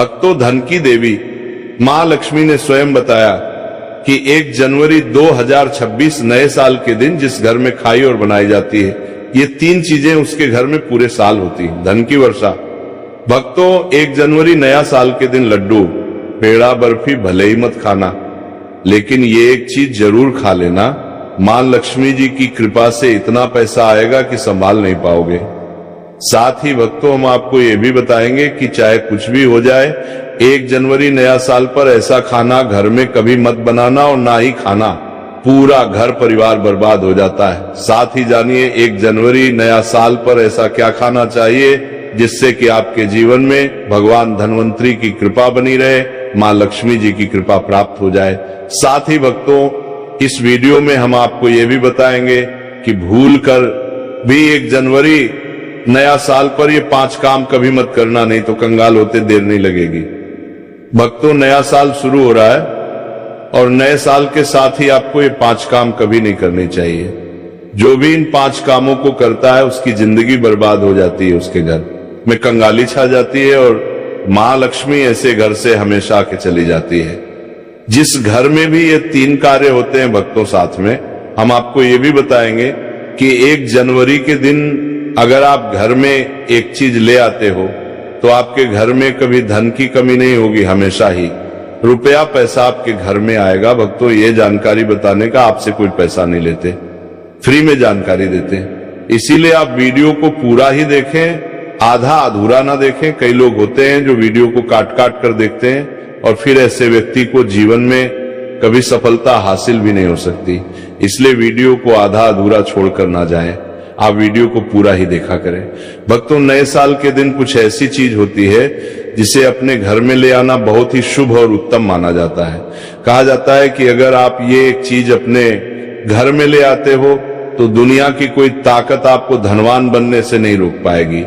भक्तों, धन की देवी मां लक्ष्मी ने स्वयं बताया कि 1 जनवरी 2026 नए साल के दिन जिस घर में खाई और बनाई जाती है, ये 3 चीजें उसके घर में पूरे साल होती हैं। धन की वर्षा। भक्तों, 1 जनवरी नया साल के दिन लड्डू, पेड़ा, बर्फी भले ही मत खाना, लेकिन ये एक चीज जरूर खा लेना, मां लक्ष्मी जी की कृपा से इतना पैसा आएगा कि संभाल नहीं पाओगे। साथ ही भक्तों, हम आपको ये भी बताएंगे कि चाहे कुछ भी हो जाए, 1 जनवरी नया साल पर ऐसा खाना घर में कभी मत बनाना और ना ही खाना, पूरा घर परिवार बर्बाद हो जाता है। साथ ही जानिए 1 जनवरी नया साल पर ऐसा क्या खाना चाहिए जिससे कि आपके जीवन में भगवान धन्वंतरी की कृपा बनी रहे, मां लक्ष्मी जी की कृपा प्राप्त हो जाए। साथ ही भक्तों, इस वीडियो में हम आपको ये भी बताएंगे कि भूल कर भी 1 जनवरी नया साल पर ये 5 काम कभी मत करना, नहीं तो कंगाल होते देर नहीं लगेगी। भक्तों, नया साल शुरू हो रहा है और नए साल के साथ ही आपको ये 5 काम कभी नहीं करने चाहिए। जो भी इन 5 कामों को करता है उसकी जिंदगी बर्बाद हो जाती है, उसके घर में कंगाली छा जाती है और मां लक्ष्मी ऐसे घर से हमेशा के चली जाती है। जिस घर में भी ये 3 कार्य होते हैं भक्तों, साथ में हम आपको ये भी बताएंगे कि 1 जनवरी के दिन अगर आप घर में एक चीज ले आते हो तो आपके घर में कभी धन की कमी नहीं होगी, हमेशा ही रुपया पैसा आपके घर में आएगा। भक्तों, ये जानकारी बताने का आपसे कोई पैसा नहीं लेते, फ्री में जानकारी देते हैं। इसीलिए आप वीडियो को पूरा ही देखें, आधा अधूरा ना देखें। कई लोग होते हैं जो वीडियो को काट काट कर देखते हैं और फिर ऐसे व्यक्ति को जीवन में कभी सफलता हासिल भी नहीं हो सकती। इसलिए वीडियो को आधा अधूरा छोड़कर ना जाएं, आप वीडियो को पूरा ही देखा करें। भक्तों, नए साल के दिन कुछ ऐसी चीज होती है जिसे अपने घर में ले आना बहुत ही शुभ और उत्तम माना जाता है। कहा जाता है कि अगर आप ये एक चीज अपने घर में ले आते हो तो दुनिया की कोई ताकत आपको धनवान बनने से नहीं रोक पाएगी।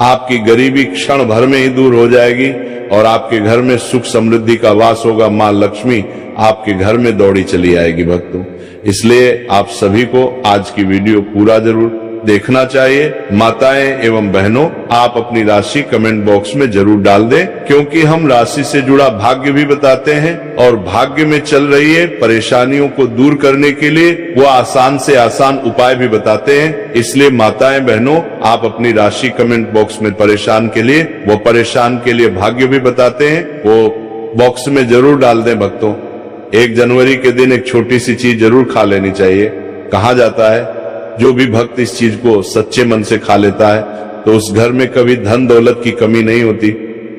आपकी गरीबी क्षण भर में ही दूर हो जाएगी और आपके घर में सुख समृद्धि का वास होगा। मां लक्ष्मी आपके घर में दौड़ी चली आएगी। भक्तों, इसलिए आप सभी को आज की वीडियो पूरा जरूर देखना चाहिए। माताएं एवं बहनों, आप अपनी राशि कमेंट बॉक्स में जरूर डाल दें, क्योंकि हम राशि से जुड़ा भाग्य भी बताते हैं और भाग्य में चल रही है परेशानियों को दूर करने के लिए वो आसान से आसान उपाय भी बताते हैं। इसलिए माताएं बहनों, आप अपनी राशि कमेंट बॉक्स में परेशान के लिए भाग्य भी बताते हैं, वो बॉक्स में जरूर डाल दें। भक्तों, 1 जनवरी के दिन एक छोटी सी चीज जरूर खा लेनी चाहिए। कहा जाता है जो भी भक्त इस चीज को सच्चे मन से खा लेता है तो उस घर में कभी धन दौलत की कमी नहीं होती।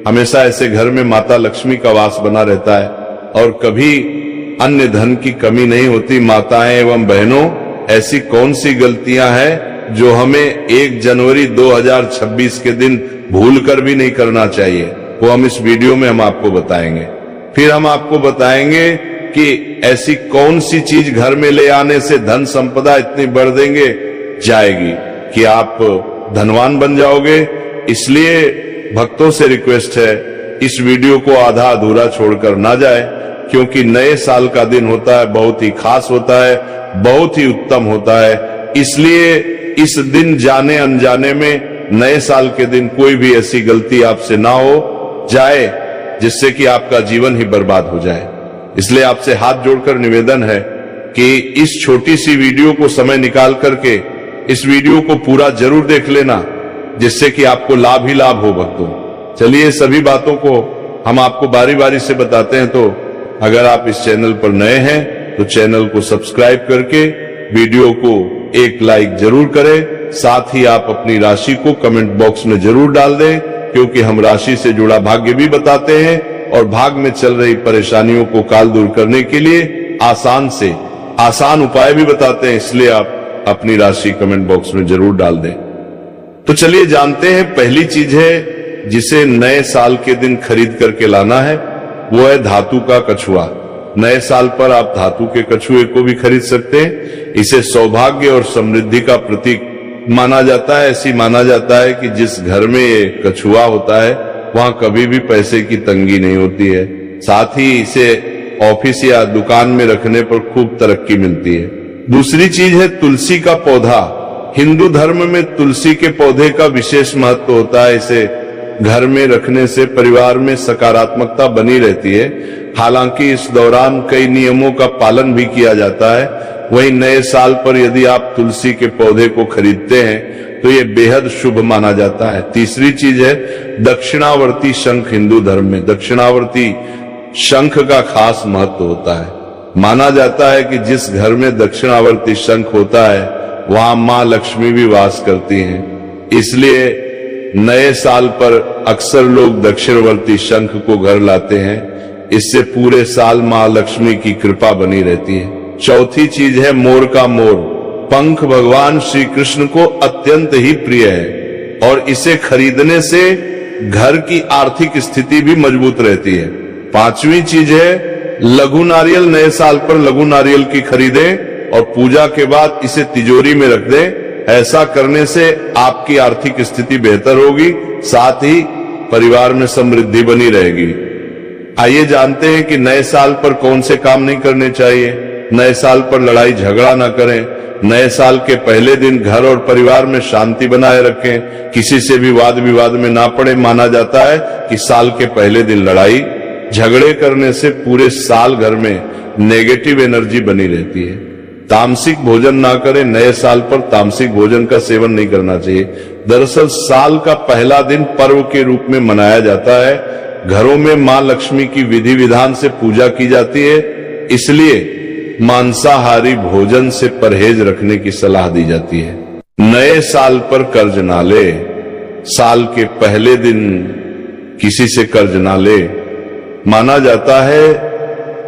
हमेशा ऐसे घर में माता लक्ष्मी का वास बना रहता है और कभी अन्य धन की कमी नहीं होती। माताएं एवं बहनों, ऐसी कौन सी गलतियां हैं जो हमें 1 जनवरी 2026 के दिन भूल कर भी नहीं करना चाहिए, वो हम इस वीडियो में हम आपको बताएंगे। फिर हम आपको बताएंगे कि ऐसी कौन सी चीज घर में ले आने से धन संपदा इतनी बढ़ देंगे जाएगी कि आप धनवान बन जाओगे। इसलिए भक्तों से रिक्वेस्ट है, इस वीडियो को आधा अधूरा छोड़कर ना जाए, क्योंकि नए साल का दिन होता है, बहुत ही खास होता है, बहुत ही उत्तम होता है। इसलिए इस दिन जाने अनजाने में नए साल के दिन कोई भी ऐसी गलती आपसे ना हो जाए जिससे कि आपका जीवन ही बर्बाद हो जाए। इसलिए आपसे हाथ जोड़कर निवेदन है कि इस छोटी सी वीडियो को समय निकाल करके इस वीडियो को पूरा जरूर देख लेना, जिससे कि आपको लाभ ही लाभ हो। भक्तों, चलिए सभी बातों को हम आपको बारी बारी से बताते हैं। तो अगर आप इस चैनल पर नए हैं तो चैनल को सब्सक्राइब करके वीडियो को एक लाइक जरूर करें। साथ ही आप अपनी राशि को कमेंट बॉक्स में जरूर डाल दें, क्योंकि हम राशि से जुड़ा भाग्य भी बताते हैं और भाग में चल रही परेशानियों को काल दूर करने के लिए आसान से आसान उपाय भी बताते हैं। इसलिए आप अपनी राशि कमेंट बॉक्स में जरूर डाल दें। तो चलिए जानते हैं, पहली चीज है जिसे नए साल के दिन खरीद करके लाना है, वो है धातु का कछुआ। नए साल पर आप धातु के कछुए को भी खरीद सकते हैं। इसे सौभाग्य और समृद्धि का प्रतीक माना जाता है। ऐसी माना जाता है कि जिस घर में ये कछुआ होता है वहां कभी भी पैसे की तंगी नहीं होती है। साथ ही इसे ऑफिस या दुकान में रखने पर खूब तरक्की मिलती है। दूसरी चीज है तुलसी का पौधा। हिंदू धर्म में तुलसी के पौधे का विशेष महत्व होता है। इसे घर में रखने से परिवार में सकारात्मकता बनी रहती है। हालांकि इस दौरान कई नियमों का पालन भी किया जाता है। वहीं नए साल पर यदि आप तुलसी के पौधे को खरीदते हैं तो ये बेहद शुभ माना जाता है। तीसरी चीज है दक्षिणावर्ती शंख। हिंदू धर्म में दक्षिणावर्ती शंख का खास महत्व होता है। माना जाता है कि जिस घर में दक्षिणावर्ती शंख होता है वहां मां लक्ष्मी भी वास करती हैं। इसलिए नए साल पर अक्सर लोग दक्षिणवर्ती शंख को घर लाते हैं। इससे पूरे साल मां लक्ष्मी की कृपा बनी रहती है। चौथी चीज है मोर का मोर। पंख भगवान श्री कृष्ण को अत्यंत ही प्रिय है और इसे खरीदने से घर की आर्थिक स्थिति भी मजबूत रहती है। पांचवी चीज है लघु नारियल। नए साल पर लघु नारियल की खरीदें और पूजा के बाद इसे तिजोरी में रख दें। ऐसा करने से आपकी आर्थिक स्थिति बेहतर होगी, साथ ही परिवार में समृद्धि बनी रहेगी। आइए जानते हैं कि नए साल पर कौन से काम नहीं करने चाहिए। नए साल पर लड़ाई झगड़ा ना करें। नए साल के पहले दिन घर और परिवार में शांति बनाए रखें। किसी से भी वाद विवाद में ना पड़े। माना जाता है कि साल के पहले दिन लड़ाई झगड़े करने से पूरे साल घर में नेगेटिव एनर्जी बनी रहती है। तामसिक भोजन ना करें। नए साल पर तामसिक भोजन का सेवन नहीं करना चाहिए। दरअसल साल का पहला दिन पर्व के रूप में मनाया जाता है। घरों में मां लक्ष्मी की विधि विधान से पूजा की जाती है, इसलिए मांसाहारी भोजन से परहेज रखने की सलाह दी जाती है। नए साल पर कर्ज ना ले। साल के पहले दिन किसी से कर्ज ना ले। माना जाता है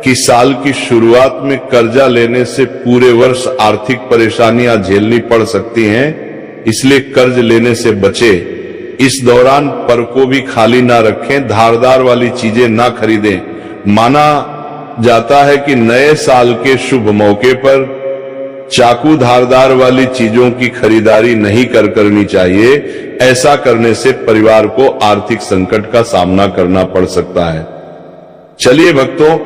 कि साल की शुरुआत में कर्जा लेने से पूरे वर्ष आर्थिक परेशानियां झेलनी पड़ सकती हैं, इसलिए कर्ज लेने से बचे। इस दौरान पर को भी खाली ना रखें। धारदार वाली चीजें ना खरीदें। माना जाता है कि नए साल के शुभ मौके पर चाकू धारदार वाली चीजों की खरीदारी नहीं करनी चाहिए। ऐसा करने से परिवार को आर्थिक संकट का सामना करना पड़ सकता है। चलिए भक्तों,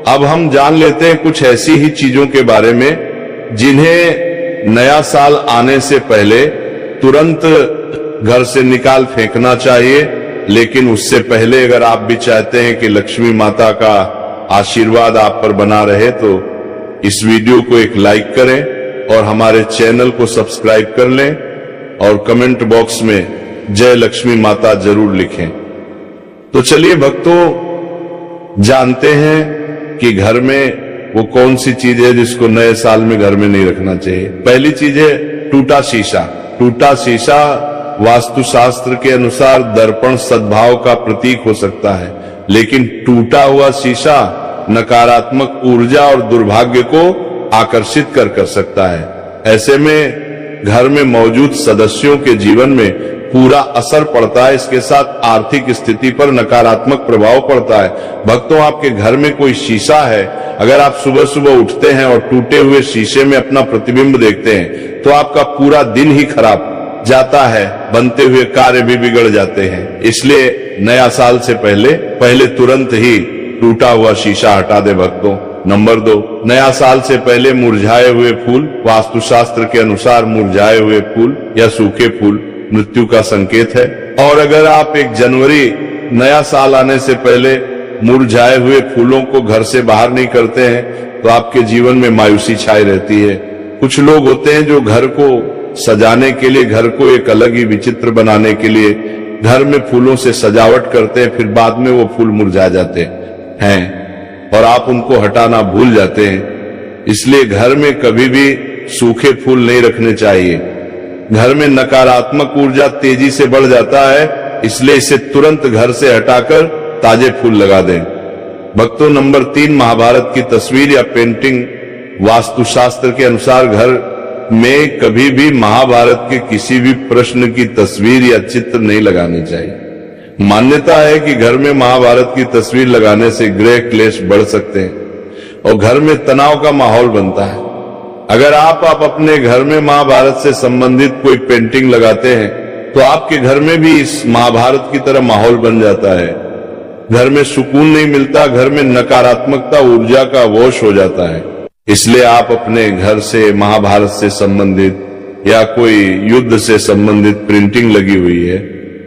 अब हम जान लेते हैं कुछ ऐसी ही चीजों के बारे में जिन्हें नया साल आने से पहले तुरंत घर से निकाल फेंकना चाहिए। लेकिन उससे पहले अगर आप भी चाहते हैं कि लक्ष्मी माता का आशीर्वाद आप पर बना रहे तो इस वीडियो को एक लाइक करें और हमारे चैनल को सब्सक्राइब कर लें और कमेंट बॉक्स में जय लक्ष्मी माता जरूर लिखें। तो चलिए भक्तों, जानते हैं कि घर में वो कौन सी चीज है जिसको नए साल में घर में नहीं रखना चाहिए। पहली चीज है टूटा शीशा। टूटा शीशा वास्तुशास्त्र के अनुसार दर्पण सद्भाव का प्रतीक हो सकता है, लेकिन टूटा हुआ शीशा नकारात्मक ऊर्जा और दुर्भाग्य को आकर्षित कर सकता है। ऐसे में घर में मौजूद सदस्यों के जीवन में पूरा असर पड़ता है। इसके साथ आर्थिक स्थिति पर नकारात्मक प्रभाव पड़ता है। भक्तों, आपके घर में कोई शीशा है, अगर आप सुबह सुबह उठते हैं और टूटे हुए शीशे में अपना प्रतिबिंब देखते हैं तो आपका पूरा दिन ही खराब जाता है। बनते हुए कार्य भी बिगड़ जाते हैं। इसलिए नया साल से पहले तुरंत ही टूटा हुआ शीशा हटा दे भक्तों। नंबर 2, नया साल से पहले मुरझाए हुए फूल। वास्तुशास्त्र के अनुसार मुरझाए हुए फूल या सूखे फूल मृत्यु का संकेत है। और अगर आप 1 जनवरी नया साल आने से पहले मुरझाए हुए फूलों को घर से बाहर नहीं करते हैं तो आपके जीवन में मायूसी छाई रहती है। कुछ लोग होते हैं जो घर को सजाने के लिए, घर को एक अलग ही विचित्र बनाने के लिए घर में फूलों से सजावट करते हैं, फिर बाद में वो फूल मुरझा जाते हैं और आप उनको हटाना भूल जाते हैं। इसलिए घर में कभी भी सूखे फूल नहीं रखने चाहिए। घर में नकारात्मक ऊर्जा तेजी से बढ़ जाता है, इसलिए इसे तुरंत घर से हटाकर ताजे फूल लगा दें। भक्तों, नंबर 3, महाभारत की तस्वीर या पेंटिंग। वास्तुशास्त्र के अनुसार घर में कभी भी महाभारत के किसी भी प्रश्न की तस्वीर या चित्र नहीं लगानी चाहिए। मान्यता है कि घर में महाभारत की तस्वीर लगाने से गृह क्लेश बढ़ सकते हैं और घर में तनाव का माहौल बनता है। अगर आप अपने घर में महाभारत से संबंधित कोई पेंटिंग लगाते हैं तो आपके घर में भी इस महाभारत की तरह माहौल बन जाता है। घर में सुकून नहीं मिलता, घर में नकारात्मकता ऊर्जा का वश हो जाता है। इसलिए आप अपने घर से महाभारत से संबंधित या कोई युद्ध से संबंधित प्रिंटिंग लगी हुई है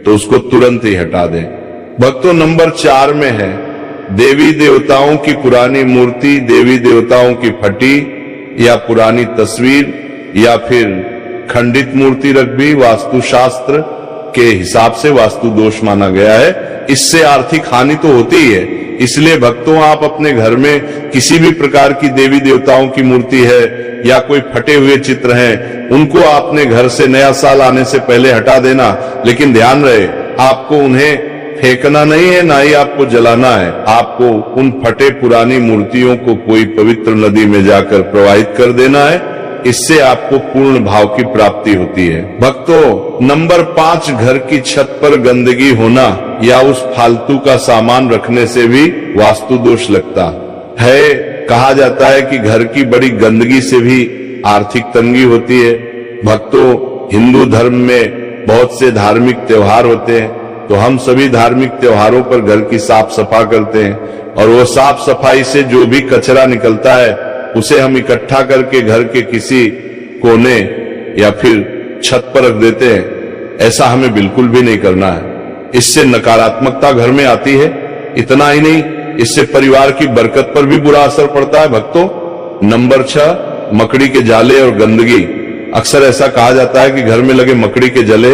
तो उसको तुरंत ही हटा दें। भक्तों, नंबर 4 में है देवी देवताओं की पुरानी मूर्ति, देवी देवताओं की फटी या पुरानी तस्वीर या फिर खंडित मूर्ति रख भी वास्तुशास्त्र के हिसाब से वास्तु दोष माना गया है। इससे आर्थिक हानि तो होती ही है। इसलिए भक्तों, आप अपने घर में किसी भी प्रकार की देवी देवताओं की मूर्ति है या कोई फटे हुए चित्र हैं, उनको आपने घर से नया साल आने से पहले हटा देना। लेकिन ध्यान रहे, आपको उन्हें फेंकना नहीं है, ना ही आपको जलाना है। आपको उन फटे पुरानी मूर्तियों को कोई पवित्र नदी में जाकर प्रवाहित कर देना है। इससे आपको पूर्ण भाव की प्राप्ति होती है। भक्तों, नंबर 5, घर की छत पर गंदगी होना या उस फालतू का सामान रखने से भी वास्तु दोष लगता है। कहा जाता है कि घर की बड़ी गंदगी से भी आर्थिक तंगी होती है। भक्तों, हिंदू धर्म में बहुत से धार्मिक त्योहार होते हैं, तो हम सभी धार्मिक त्योहारों पर घर की साफ सफाई करते हैं और वो साफ सफाई से जो भी कचरा निकलता है उसे हम इकट्ठा करके घर के किसी कोने या फिर छत पर रख देते हैं। ऐसा हमें बिल्कुल भी नहीं करना है। इससे नकारात्मकता घर में आती है। इतना ही नहीं, इससे परिवार की बरकत पर भी बुरा असर पड़ता है। भक्तों, नंबर 6, मकड़ी के जाले और गंदगी। अक्सर ऐसा कहा जाता है कि घर में लगे मकड़ी के जले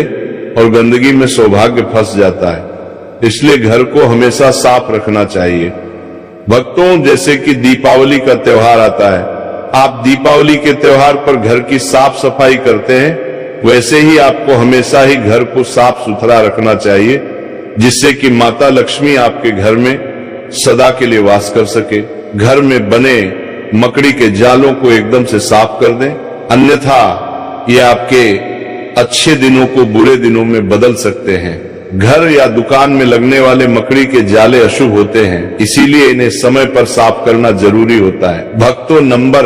और गंदगी में सौभाग्य फंस जाता है। इसलिए घर को हमेशा साफ रखना चाहिए। भक्तों, जैसे कि दीपावली का त्योहार आता है, आप दीपावली के त्योहार पर घर की साफ सफाई करते हैं, वैसे ही आपको हमेशा ही घर को साफ सुथरा रखना चाहिए, जिससे कि माता लक्ष्मी आपके घर में सदा के लिए वास कर सके। घर में बने मकड़ी के जालों को एकदम से साफ कर दें, अन्यथा ये आपके अच्छे दिनों को बुरे दिनों में बदल सकते हैं। घर या दुकान में लगने वाले मकड़ी के जाले अशुभ होते हैं, इसीलिए इन्हें समय पर साफ करना जरूरी होता है। भक्तों, नंबर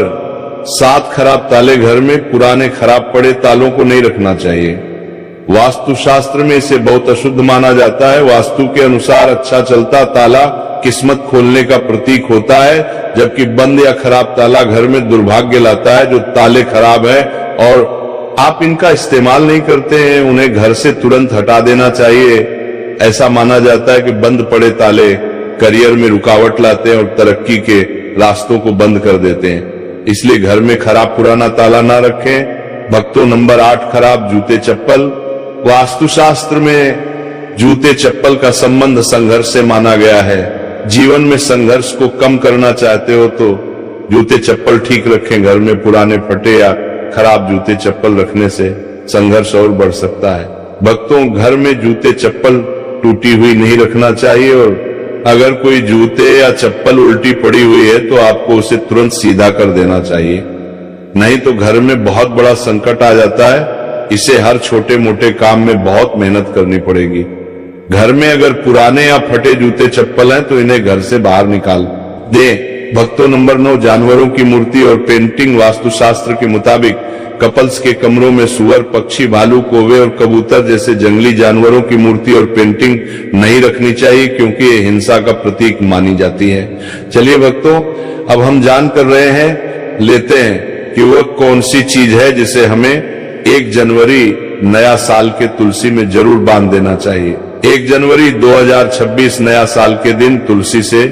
7, खराब ताले। घर में पुराने खराब पड़े तालों को नहीं रखना चाहिए। वास्तुशास्त्र में इसे बहुत अशुद्ध माना जाता है। वास्तु के अनुसार अच्छा चलता ताला किस्मत खोलने का प्रतीक होता है, जबकि बंद या खराब ताला घर में दुर्भाग्य लाता है। जो ताले खराब है और आप इनका इस्तेमाल नहीं करते हैं, उन्हें घर से तुरंत हटा देना चाहिए। ऐसा माना जाता है कि बंद पड़े ताले करियर में रुकावट लाते हैं और तरक्की के रास्तों को बंद कर देते हैं। इसलिए घर में खराब पुराना ताला ना रखें। भक्तों, नंबर 8, खराब जूते चप्पल। वास्तुशास्त्र में जूते चप्पल का संबंध संघर्ष से माना गया है। जीवन में संघर्ष को कम करना चाहते हो तो जूते चप्पल ठीक रखें। घर में पुराने फटे या खराब जूते चप्पल रखने से संघर्ष और बढ़ सकता है। भक्तों, घर में जूते चप्पल टूटी हुई नहीं रखना चाहिए और अगर कोई जूते या चप्पल उल्टी पड़ी हुई है तो आपको उसे तुरंत सीधा कर देना चाहिए, नहीं तो घर में बहुत बड़ा संकट आ जाता है। इसे हर छोटे मोटे काम में बहुत मेहनत करनी पड़ेगी। घर में अगर पुराने या फटे जूते चप्पल हैं तो इन्हें घर से बाहर निकाल दें। भक्तों, नंबर 9, जानवरों की मूर्ति और पेंटिंग। वास्तुशास्त्र के मुताबिक कपल्स के कमरों में सुअर, पक्षी, भालू, कौवे और कबूतर जैसे जंगली जानवरों की मूर्ति और पेंटिंग नहीं रखनी चाहिए, क्योंकि ये हिंसा का प्रतीक मानी जाती है। चलिए भक्तों, अब हम जान कर रहे हैं, लेते हैं कि वह कौन सी चीज है जिसे हमें 1 जनवरी नया साल के तुलसी में जरूर बांध देना चाहिए। 1 जनवरी 2026 नया साल के दिन तुलसी से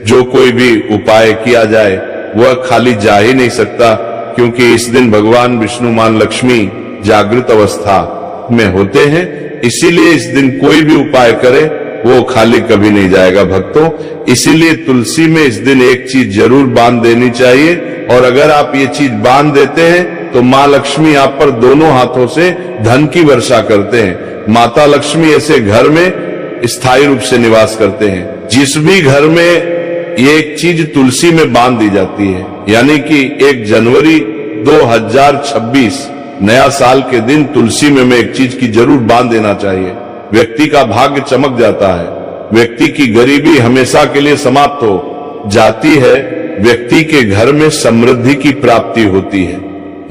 जो कोई भी उपाय किया जाए वह खाली जा ही नहीं सकता, क्योंकि इस दिन भगवान विष्णु मां लक्ष्मी जागृत अवस्था में होते हैं। इसीलिए इस दिन कोई भी उपाय करे वो खाली कभी नहीं जाएगा। भक्तों, इसीलिए तुलसी में इस दिन एक चीज जरूर बांध देनी चाहिए, और अगर आप ये चीज बांध देते हैं तो मां लक्ष्मी आप पर दोनों हाथों से धन की वर्षा करते हैं। माता लक्ष्मी ऐसे घर में स्थायी रूप से निवास करते हैं। जिस भी घर में ये एक चीज तुलसी में बांध दी जाती है, यानी कि 1 जनवरी 2026 नया साल के दिन तुलसी में एक चीज की जरूर बांध देना चाहिए। व्यक्ति का भाग्य चमक जाता है, व्यक्ति की गरीबी हमेशा के लिए समाप्त हो जाती है, व्यक्ति के घर में समृद्धि की प्राप्ति होती है।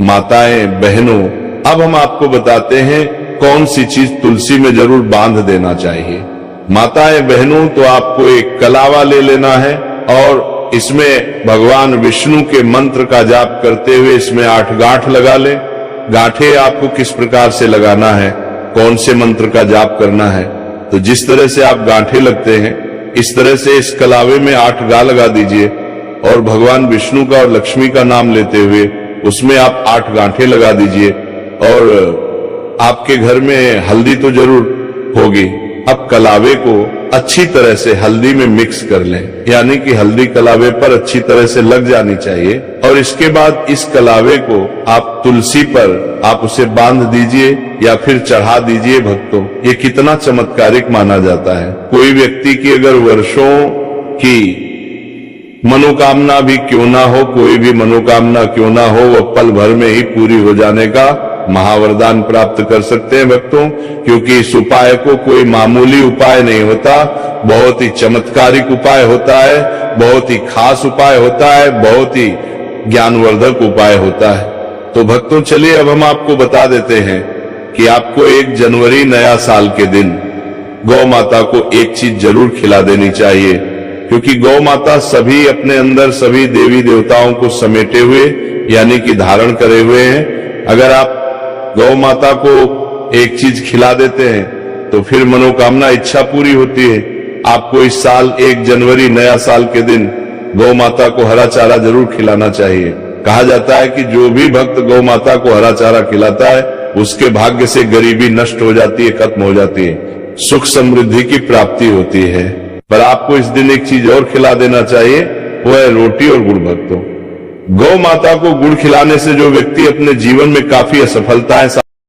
माताएं, बहनों, अब हम आपको बताते हैं कौन सी चीज तुलसी में जरूर बांध देना चाहिए। माताएं, बहनों, तो आपको एक कलावा ले लेना है और इसमें भगवान विष्णु के मंत्र का जाप करते हुए इसमें 8 गांठ लगा लें। गांठें आपको किस प्रकार से लगाना है कौन से मंत्र का जाप करना है। तो जिस तरह से आप गांठे लगते हैं, इस तरह से इस कलावे में 8 गा लगा दीजिए और भगवान विष्णु का और लक्ष्मी का नाम लेते हुए उसमें आप 8 गांठे लगा दीजिए। और आपके घर में हल्दी तो जरूर होगी। अब कलावे को अच्छी तरह से हल्दी में मिक्स कर लें, यानी कि हल्दी कलावे पर अच्छी तरह से लग जानी चाहिए। और इसके बाद इस कलावे को आप तुलसी पर आप उसे बांध दीजिए या फिर चढ़ा दीजिए। भक्तों, ये कितना चमत्कारिक माना जाता है। कोई व्यक्ति की अगर वर्षों की मनोकामना भी क्यों ना हो, कोई भी मनोकामना क्यों ना हो, वह पल भर में ही पूरी हो जाने का महावरदान प्राप्त कर सकते हैं भक्तों। क्योंकि इस उपाय को कोई मामूली उपाय नहीं होता, बहुत ही चमत्कारिक उपाय होता है, बहुत ही खास उपाय होता है, बहुत ही ज्ञानवर्धक उपाय होता है। तो भक्तों, चलिए अब हम आपको बता देते हैं कि आपको 1 जनवरी नया साल के दिन गौ माता को एक चीज जरूर खिला देनी चाहिए। क्योंकि गौ माता सभी अपने अंदर सभी देवी देवताओं को समेटे हुए यानी कि धारण करे हुए हैं। अगर आप गौ माता को एक चीज खिला देते हैं तो फिर मनोकामना इच्छा पूरी होती है। आपको इस साल 1 जनवरी नया साल के दिन गौ माता को हरा चारा जरूर खिलाना चाहिए। कहा जाता है कि जो भी भक्त गौ माता को हरा चारा खिलाता है उसके भाग्य से गरीबी नष्ट हो जाती है, खत्म हो जाती है, सुख समृद्धि की प्राप्ति होती है। पर आपको इस दिन एक चीज और खिला देना चाहिए, वो है रोटी और गुड़। भक्तों, गौ माता को गुड़ खिलाने से जो व्यक्ति अपने जीवन में काफी असफलताएं